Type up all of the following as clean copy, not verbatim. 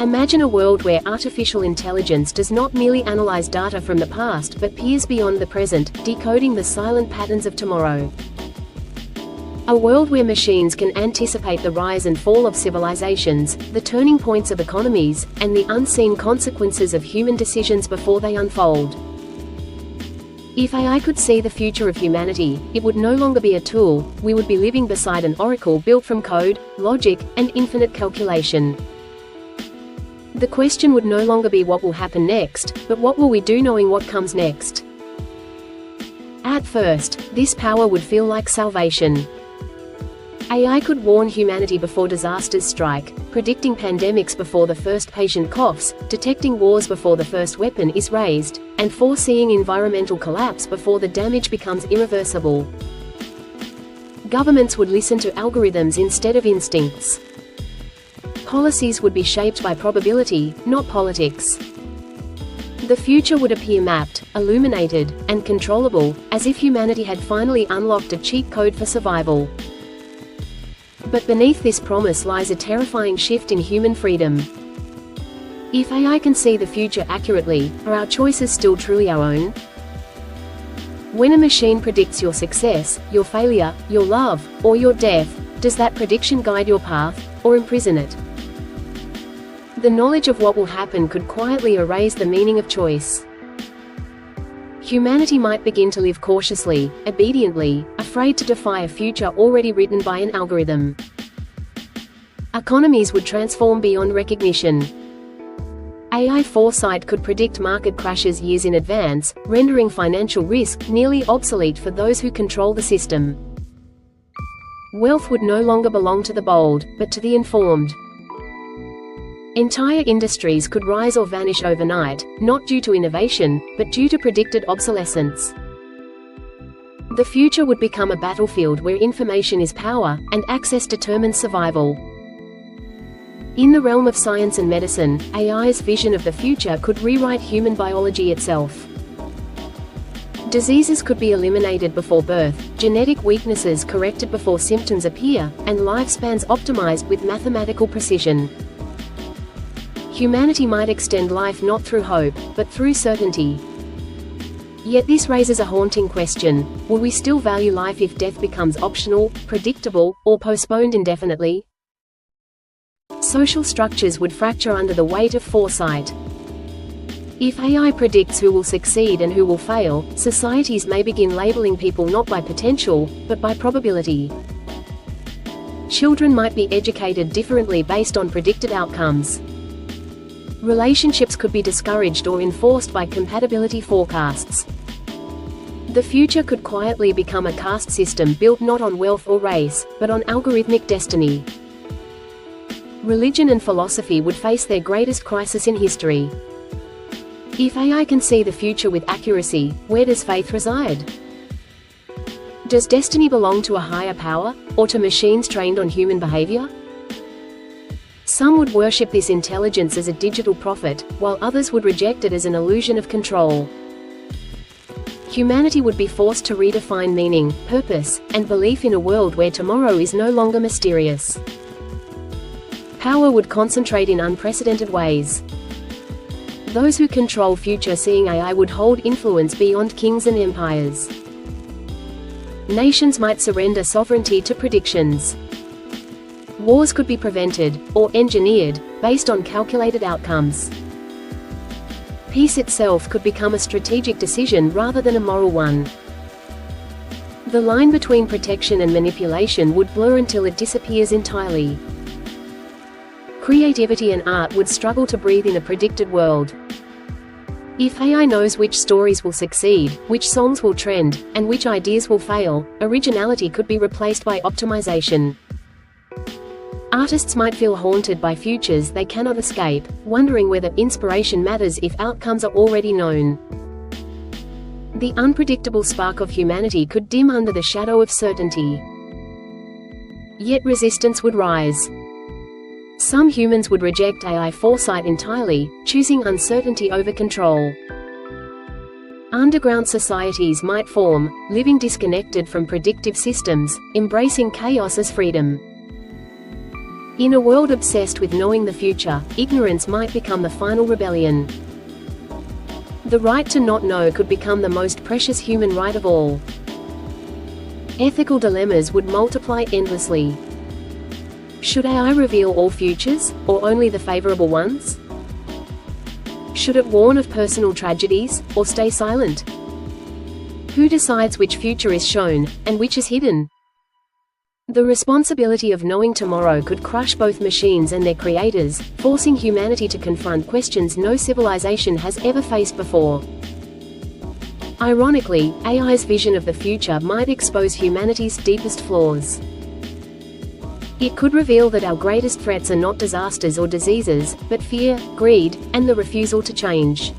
Imagine a world where artificial intelligence does not merely analyze data from the past but peers beyond the present, decoding the silent patterns of tomorrow. A world where machines can anticipate the rise and fall of civilizations, the turning points of economies, and the unseen consequences of human decisions before they unfold. If AI could see the future of humanity, it would no longer be a tool, we would be living beside an oracle built from code, logic, and infinite calculation. The question would no longer be what will happen next, but what will we do knowing what comes next. At first, this power would feel like salvation. AI could warn humanity before disasters strike, predicting pandemics before the first patient coughs, detecting wars before the first weapon is raised, and foreseeing environmental collapse before the damage becomes irreversible. Governments would listen to algorithms instead of instincts. Policies would be shaped by probability, not politics. The future would appear mapped, illuminated, and controllable, as if humanity had finally unlocked a cheat code for survival. But beneath this promise lies a terrifying shift in human freedom. If AI can see the future accurately, are our choices still truly our own? When a machine predicts your success, your failure, your love, or your death, does that prediction guide your path, or imprison it? The knowledge of what will happen could quietly erase the meaning of choice. Humanity might begin to live cautiously, obediently, afraid to defy a future already written by an algorithm. Economies would transform beyond recognition. AI foresight could predict market crashes years in advance, rendering financial risk nearly obsolete for those who control the system. Wealth would no longer belong to the bold, but to the informed. Entire industries could rise or vanish overnight, not due to innovation, but due to predicted obsolescence. The future would become a battlefield where information is power, and access determines survival. In the realm of science and medicine, AI's vision of the future could rewrite human biology itself. Diseases could be eliminated before birth, genetic weaknesses corrected before symptoms appear, and lifespans optimized with mathematical precision. Humanity might extend life not through hope, but through certainty. Yet this raises a haunting question: will we still value life if death becomes optional, predictable, or postponed indefinitely? Social structures would fracture under the weight of foresight. If AI predicts who will succeed and who will fail, societies may begin labeling people not by potential, but by probability. Children might be educated differently based on predicted outcomes. Relationships could be discouraged or enforced by compatibility forecasts. The future could quietly become a caste system built not on wealth or race, but on algorithmic destiny. Religion and philosophy would face their greatest crisis in history. If AI can see the future with accuracy, where does faith reside? Does destiny belong to a higher power, or to machines trained on human behavior? Some would worship this intelligence as a digital prophet, while others would reject it as an illusion of control. Humanity would be forced to redefine meaning, purpose, and belief in a world where tomorrow is no longer mysterious. Power would concentrate in unprecedented ways. Those who control future-seeing AI would hold influence beyond kings and empires. Nations might surrender sovereignty to predictions. Wars could be prevented, or engineered, based on calculated outcomes. Peace itself could become a strategic decision rather than a moral one. The line between protection and manipulation would blur until it disappears entirely. Creativity and art would struggle to breathe in a predicted world. If AI knows which stories will succeed, which songs will trend, and which ideas will fail, originality could be replaced by optimization. Artists might feel haunted by futures they cannot escape, wondering whether inspiration matters if outcomes are already known. The unpredictable spark of humanity could dim under the shadow of certainty. Yet resistance would rise. Some humans would reject AI foresight entirely, choosing uncertainty over control. Underground societies might form, living disconnected from predictive systems, embracing chaos as freedom. In a world obsessed with knowing the future, ignorance might become the final rebellion. The right to not know could become the most precious human right of all. Ethical dilemmas would multiply endlessly. Should AI reveal all futures, or only the favorable ones? Should it warn of personal tragedies, or stay silent? Who decides which future is shown, and which is hidden? The responsibility of knowing tomorrow could crush both machines and their creators, forcing humanity to confront questions no civilization has ever faced before. Ironically, AI's vision of the future might expose humanity's deepest flaws. It could reveal that our greatest threats are not disasters or diseases, but fear, greed, and the refusal to change.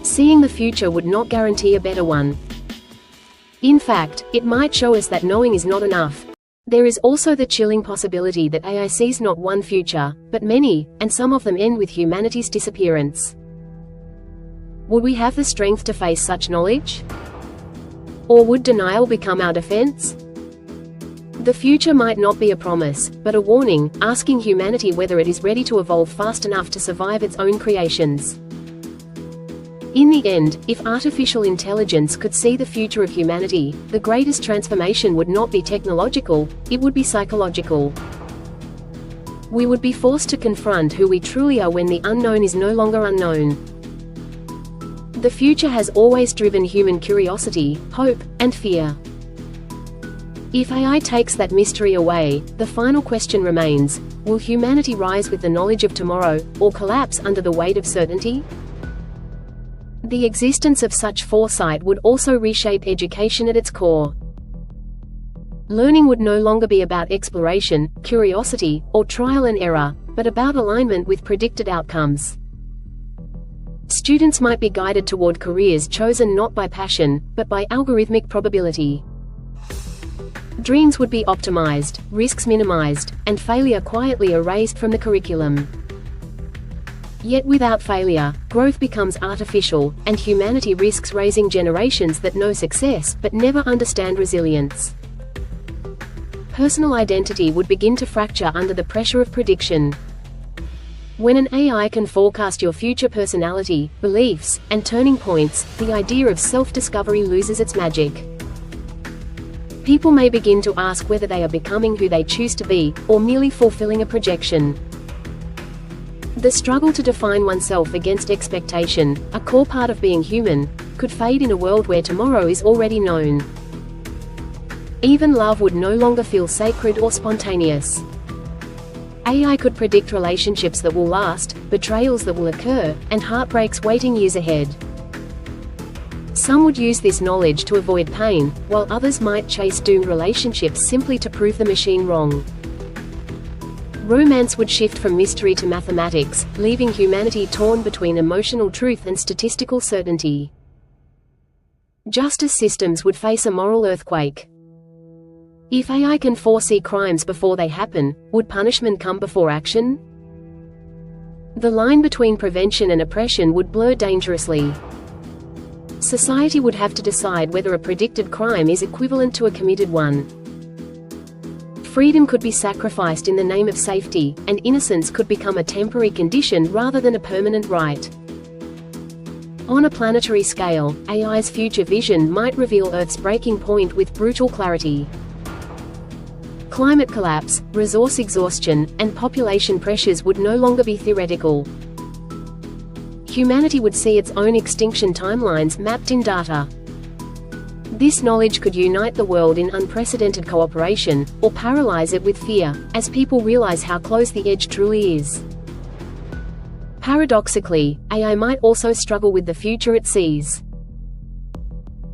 Seeing the future would not guarantee a better one. In fact, it might show us that knowing is not enough. There is also the chilling possibility that AI sees not one future, but many, and some of them end with humanity's disappearance. Would we have the strength to face such knowledge? Or would denial become our defense? The future might not be a promise, but a warning, asking humanity whether it is ready to evolve fast enough to survive its own creations. In the end, if artificial intelligence could see the future of humanity, the greatest transformation would not be technological, it would be psychological. We would be forced to confront who we truly are when the unknown is no longer unknown. The future has always driven human curiosity, hope, and fear. If AI takes that mystery away, the final question remains: will humanity rise with the knowledge of tomorrow, or collapse under the weight of certainty? The existence of such foresight would also reshape education at its core. Learning would no longer be about exploration, curiosity, or trial and error, but about alignment with predicted outcomes. Students might be guided toward careers chosen not by passion, but by algorithmic probability. Dreams would be optimized, risks minimized, and failure quietly erased from the curriculum. Yet without failure, growth becomes artificial, and humanity risks raising generations that know success, but never understand resilience. Personal identity would begin to fracture under the pressure of prediction. When an AI can forecast your future personality, beliefs, and turning points, the idea of self-discovery loses its magic. People may begin to ask whether they are becoming who they choose to be, or merely fulfilling a projection. The struggle to define oneself against expectation, a core part of being human, could fade in a world where tomorrow is already known. Even love would no longer feel sacred or spontaneous. AI could predict relationships that will last, betrayals that will occur, and heartbreaks waiting years ahead. Some would use this knowledge to avoid pain, while others might chase doomed relationships simply to prove the machine wrong. Romance would shift from mystery to mathematics, leaving humanity torn between emotional truth and statistical certainty. Justice systems would face a moral earthquake. If AI can foresee crimes before they happen, would punishment come before action? The line between prevention and oppression would blur dangerously. Society would have to decide whether a predicted crime is equivalent to a committed one. Freedom could be sacrificed in the name of safety, and innocence could become a temporary condition rather than a permanent right. On a planetary scale, AI's future vision might reveal Earth's breaking point with brutal clarity. Climate collapse, resource exhaustion, and population pressures would no longer be theoretical. Humanity would see its own extinction timelines mapped in data. This knowledge could unite the world in unprecedented cooperation, or paralyze it with fear, as people realize how close the edge truly is. Paradoxically, AI might also struggle with the future it sees.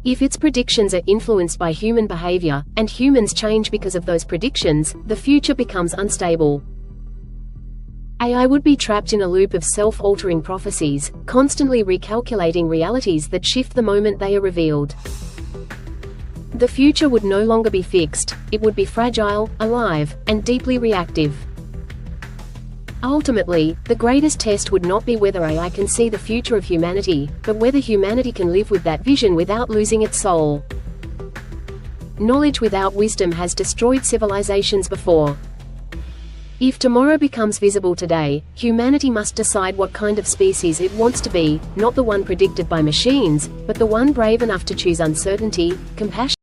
If its predictions are influenced by human behavior, and humans change because of those predictions, the future becomes unstable. AI would be trapped in a loop of self-altering prophecies, constantly recalculating realities that shift the moment they are revealed. The future would no longer be fixed, it would be fragile, alive, and deeply reactive. Ultimately, the greatest test would not be whether AI can see the future of humanity, but whether humanity can live with that vision without losing its soul. Knowledge without wisdom has destroyed civilizations before. If tomorrow becomes visible today, humanity must decide what kind of species it wants to be, not the one predicted by machines, but the one brave enough to choose uncertainty, compassion,